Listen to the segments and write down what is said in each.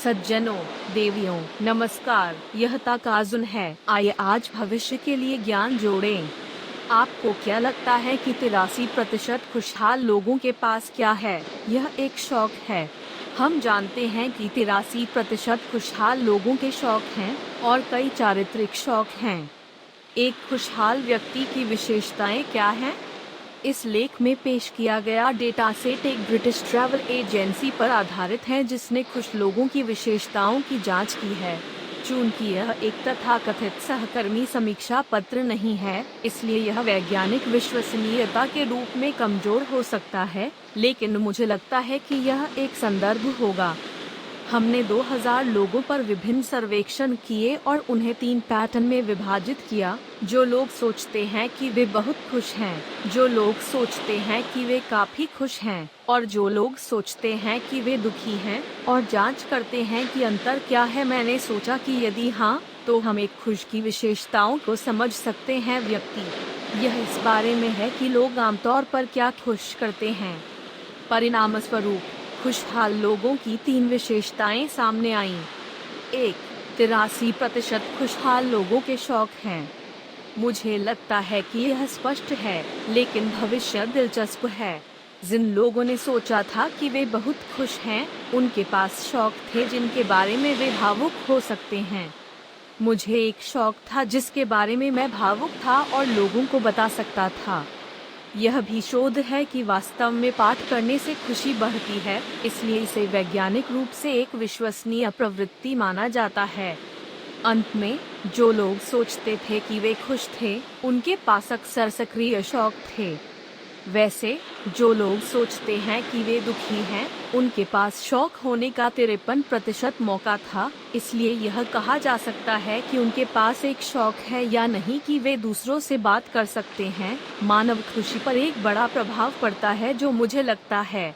सज्जनों, देवियों, नमस्कार। यह तकाज़ुन है। आइए आज भविष्य के लिए ज्ञान जोड़ें। आपको क्या लगता है कि 83% खुशहाल लोगों के पास क्या है? यह एक शौक है। हम जानते हैं कि 83% खुशहाल लोगों के शौक हैं और कई चारित्रिक शौक हैं। एक खुशहाल व्यक्ति की विशेषताएं क्या हैं? इस लेख में पेश किया गया डेटा सेट एक ब्रिटिश ट्रैवल एजेंसी पर आधारित है जिसने खुश लोगों की विशेषताओं की जांच की है। चूंकि यह एक तथाकथित सहकर्मी समीक्षा पत्र नहीं है, इसलिए यह वैज्ञानिक विश्वसनीयता के रूप में कमजोर हो सकता है, लेकिन मुझे लगता है कि यह एक संदर्भ होगा। हमने 2000 लोगों पर विभिन्न सर्वेक्षण किए और उन्हें 3 पैटर्न में विभाजित किया। जो लोग सोचते हैं कि वे बहुत खुश हैं, जो लोग सोचते हैं कि वे काफी खुश हैं, और जो लोग सोचते हैं कि वे दुखी हैं, और जांच करते हैं कि अंतर क्या है। मैंने सोचा कि यदि हाँ, तो हम एक खुश की विशेषताओं को समझ सकते हैं। व्यक्ति, यह इस बारे में है कि लोग आमतौर पर क्या खुश करते हैं। परिणाम स्वरूप खुशहाल लोगों की 3 विशेषताएं सामने आईं। 1. 83% खुशहाल लोगों के शौक हैं। मुझे लगता है कि यह स्पष्ट है, लेकिन भविष्य दिलचस्प है। जिन लोगों ने सोचा था कि वे बहुत खुश हैं, उनके पास शौक थे जिनके बारे में वे भावुक हो सकते हैं। मुझे एक शौक था जिसके बारे में मैं भावुक था और लोगों को बता सकता था। यह भी शोध है कि वास्तव में पाठ करने से खुशी बढ़ती है, इसलिए इसे वैज्ञानिक रूप से एक विश्वसनीय प्रवृत्ति माना जाता है। अंत में, जो लोग सोचते थे कि वे खुश थे, उनके पास अक्सर सक्रिय शौक थे। वैसे, जो लोग सोचते हैं कि वे दुखी हैं, उनके पास शौक होने का 53% मौका था। इसलिए यह कहा जा सकता है कि उनके पास एक शौक है या नहीं कि वे दूसरों से बात कर सकते हैं। मानव खुशी पर एक बड़ा प्रभाव पड़ता है जो मुझे लगता है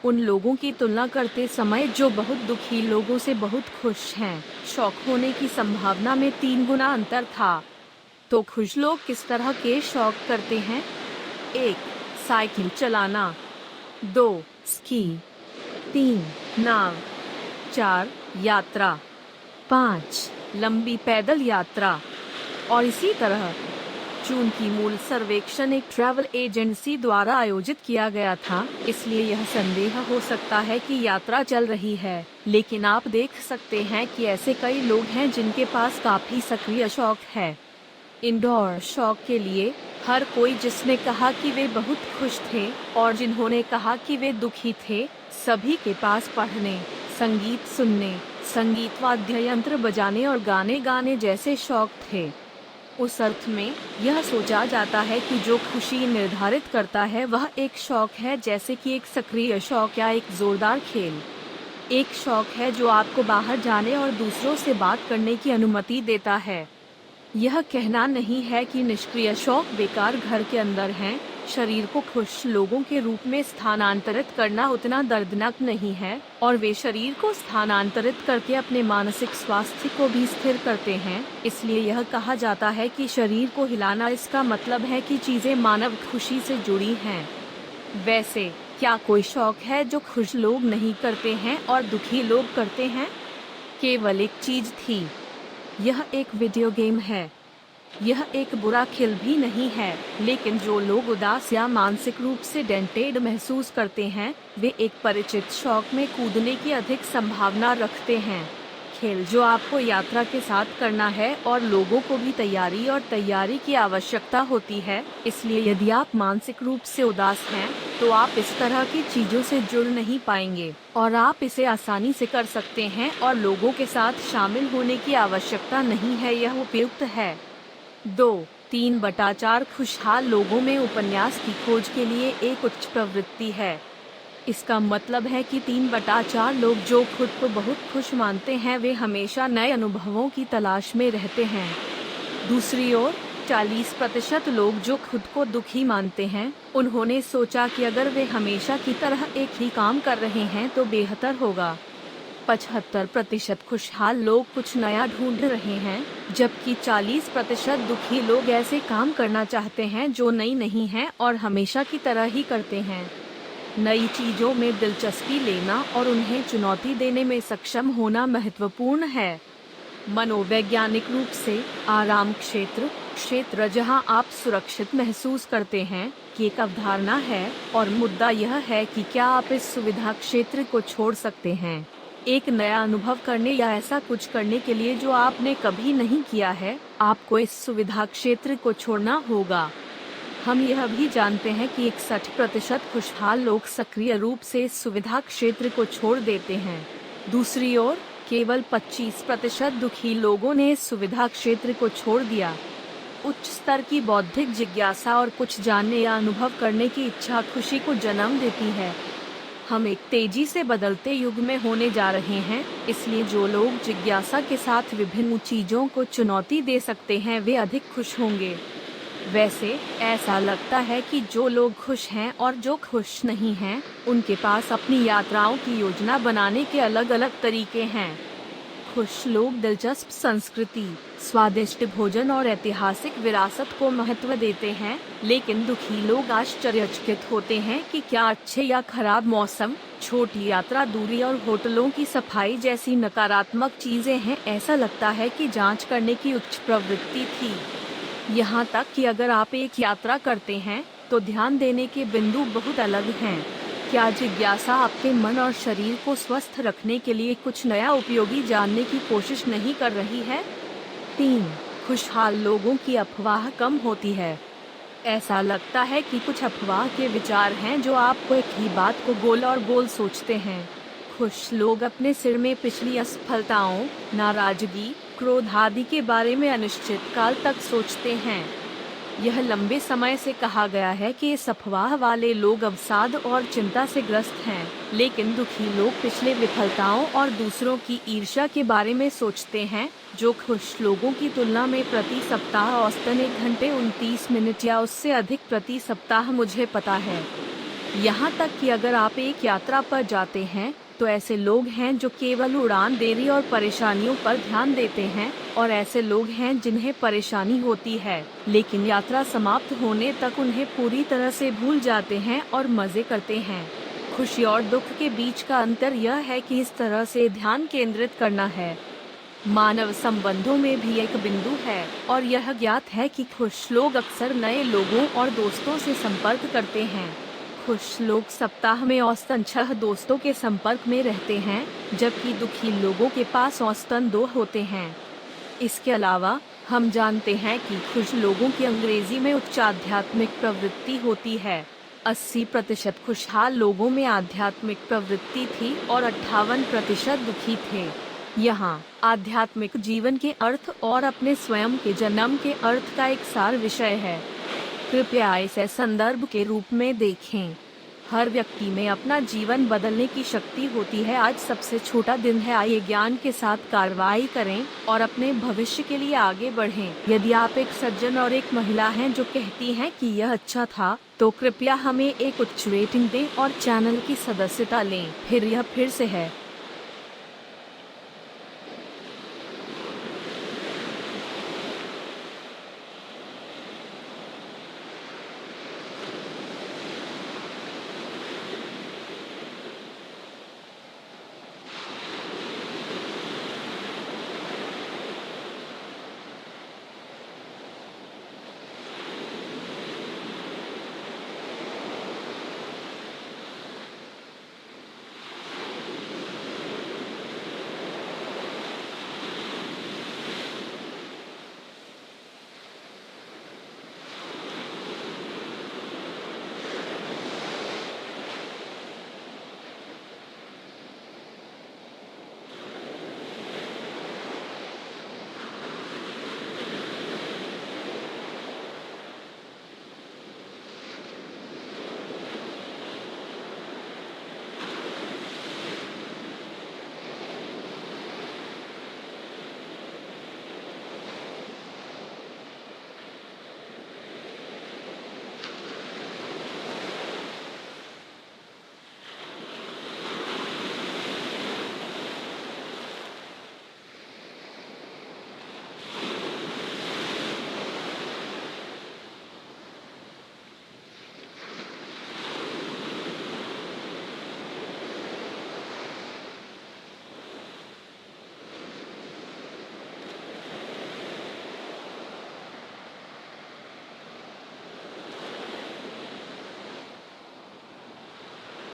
उन लोगों की तुलना करते समय जो बहुत दुखी लोगों से बहुत खुश हैं। शौक होने की संभावना में 3 गुना अंतर था। तो खुश लोग किस तरह के शौक करते हैं? 1. साइकिल चलाना। 2. स्की। 3. नाव। 4. यात्रा। 5. लंबी पैदल यात्रा। और इसी तरह। चूंकि मूल सर्वेक्षण एक ट्रैवल एजेंसी द्वारा आयोजित किया गया था, इसलिए यह संदेह हो सकता है कि यात्रा चल रही है, लेकिन आप देख सकते हैं कि ऐसे कई लोग हैं जिनके पास काफी सक्रिय शौक है। इंडोर शौक के लिए, हर कोई जिसने कहा कि वे बहुत खुश थे और जिन्होंने कहा कि वे दुखी थे, सभी के पास पढ़ने, संगीत सुनने, संगीत वाद्य यंत्र बजाने और गाने गाने जैसे शौक थे। उस अर्थ में, यह सोचा जाता है कि जो खुशी निर्धारित करता है वह एक शौक है, जैसे कि एक सक्रिय शौक या एक जोरदार खेल। एक शौक है जो आपको बाहर जाने और दूसरों से बात करने की अनुमति देता है। यह कहना नहीं है कि निष्क्रिय शौक बेकार घर के अंदर हैं। शरीर को खुश लोगों के रूप में स्थानांतरित करना उतना दर्दनाक नहीं है, और वे शरीर को स्थानांतरित करके अपने मानसिक स्वास्थ्य को भी स्थिर करते हैं। इसलिए यह कहा जाता है कि शरीर को हिलाना, इसका मतलब है कि चीजें मानव खुशी से जुड़ी हैं। वैसे, क्या कोई शौक है जो खुश लोग नहीं करते हैं और दुखी लोग करते हैं? केवल एक चीज थी। यह एक वीडियो गेम है। यह एक बुरा खेल भी नहीं है, लेकिन जो लोग उदास या मानसिक रूप से डेंटेड महसूस करते हैं, वे एक परिचित शौक में कूदने की अधिक संभावना रखते हैं। खेल जो आपको यात्रा के साथ करना है, और लोगों को भी तैयारी की आवश्यकता होती है। इसलिए यदि आप मानसिक रूप से उदास हैं, तो आप इस तरह की चीजों से जुड़ नहीं पाएंगे, और आप इसे आसानी से कर सकते हैं और लोगों के साथ शामिल होने की आवश्यकता नहीं है। यह उपयुक्त है। 2-3/4 खुशहाल लोगों में उपन्यास की खोज के लिए एक उच्च प्रवृत्ति है। इसका मतलब है कि 3/4 लोग जो खुद को बहुत खुश मानते हैं, वे हमेशा नए अनुभवों की तलाश में रहते हैं। दूसरी ओर, 40% लोग जो खुद को दुखी मानते हैं, उन्होंने सोचा कि अगर वे हमेशा की तरह एक ही काम कर रहे हैं तो बेहतर होगा। 75% खुशहाल लोग कुछ नया ढूंढ रहे हैं, जबकि 40% दुखी लोग ऐसे काम करना चाहते हैं जो नई नहीं है और हमेशा की तरह ही करते हैं। नई चीजों में दिलचस्पी लेना और उन्हें चुनौती देने में सक्षम होना महत्वपूर्ण है। मनोवैज्ञानिक रूप से आराम क्षेत्र क्षेत्र जहां आप सुरक्षित महसूस करते हैं की एक अवधारणा है, और मुद्दा यह है कि क्या आप इस सुविधा क्षेत्र को छोड़ सकते हैं। एक नया अनुभव करने या ऐसा कुछ करने के लिए जो आपने कभी नहीं किया है, आपको इस सुविधा क्षेत्र को छोड़ना होगा। हम यह भी जानते हैं कि 61% खुशहाल लोग सक्रिय रूप से इस सुविधा क्षेत्र को छोड़ देते हैं। दूसरी ओर केवल 25% दुखी लोगों ने इस सुविधा क्षेत्र को छोड़ दिया। उच्च स्तर की बौद्धिक जिज्ञासा और कुछ जानने या अनुभव करने की इच्छा खुशी को जन्म देती है। हम एक तेजी से बदलते युग में होने जा रहे हैं, इसलिए जो लोग जिज्ञासा के साथ विभिन्न चीजों को चुनौती दे सकते हैं वे अधिक खुश होंगे। वैसे ऐसा लगता है कि जो लोग खुश हैं और जो खुश नहीं हैं, उनके पास अपनी यात्राओं की योजना बनाने के अलग अलग तरीके हैं। खुश लोग दिलचस्प संस्कृति, स्वादिष्ट भोजन और ऐतिहासिक विरासत को महत्व देते हैं, लेकिन दुखी लोग आश्चर्यचकित होते हैं कि क्या अच्छे या खराब मौसम, छोटी यात्रा दूरी और होटलों की सफाई जैसी नकारात्मक चीजें हैं। ऐसा लगता है कि जांच करने की उच्च प्रवृत्ति थी। यहाँ तक कि अगर आप एक यात्रा करते हैं तो ध्यान देने के बिंदु बहुत अलग हैं। क्या जिज्ञासा आपके मन और शरीर को स्वस्थ रखने के लिए कुछ नया उपयोगी जानने की कोशिश नहीं कर रही है? 3. खुशहाल लोगों की अफवाह कम होती है। ऐसा लगता है कि कुछ अफवाह के विचार हैं जो आपको एक ही बात को गोल और गोल सोचते हैं। खुश लोग अपने सिर में पिछली असफलताओं, नाराजगी, क्रोध आदि के बारे में अनिश्चित काल तक सोचते हैं। यह लंबे समय से कहा गया है कि इस अफवाह वाले लोग अवसाद और चिंता से ग्रस्त हैं, लेकिन दुखी लोग पिछले विफलताओं और दूसरों की ईर्ष्या के बारे में सोचते हैं, जो खुश लोगों की तुलना में प्रति सप्ताह औसतन 1 घंटे 29 मिनट या उससे अधिक प्रति सप्ताह मुझे पता है। यहाँ तक कि अगर आप एक यात्रा पर जाते हैं तो ऐसे लोग हैं जो केवल उड़ान देरी और परेशानियों पर ध्यान देते हैं, और ऐसे लोग हैं जिन्हें परेशानी होती है लेकिन यात्रा समाप्त होने तक उन्हें पूरी तरह से भूल जाते हैं और मजे करते हैं। खुशी और दुख के बीच का अंतर यह है कि इस तरह से ध्यान केंद्रित करना है। मानव संबंधों में भी एक बिंदु है, और यह ज्ञात है कि खुश लोग अक्सर नए लोगों और दोस्तों से संपर्क करते हैं। खुश लोग सप्ताह में औसतन 6 दोस्तों के संपर्क में रहते हैं, जबकि दुखी लोगों के पास औसतन 2 होते हैं। इसके अलावा हम जानते हैं कि खुश लोगों की अंग्रेजी में उच्च आध्यात्मिक प्रवृत्ति होती है। 80% खुशहाल लोगों में आध्यात्मिक प्रवृत्ति थी और 58% दुखी थे। यहाँ आध्यात्मिक जीवन के अर्थ और अपने स्वयं के जन्म के अर्थ का एक सार विषय है। कृपया इसे संदर्भ के रूप में देखें। हर व्यक्ति में अपना जीवन बदलने की शक्ति होती है। आज सबसे छोटा दिन है। आइए ज्ञान के साथ कार्रवाई करें और अपने भविष्य के लिए आगे बढ़ें। यदि आप एक सज्जन और एक महिला हैं जो कहती हैं कि यह अच्छा था, तो कृपया हमें एक उच्च रेटिंग दें और चैनल की सदस्यता लें। फिर यह फिर से है।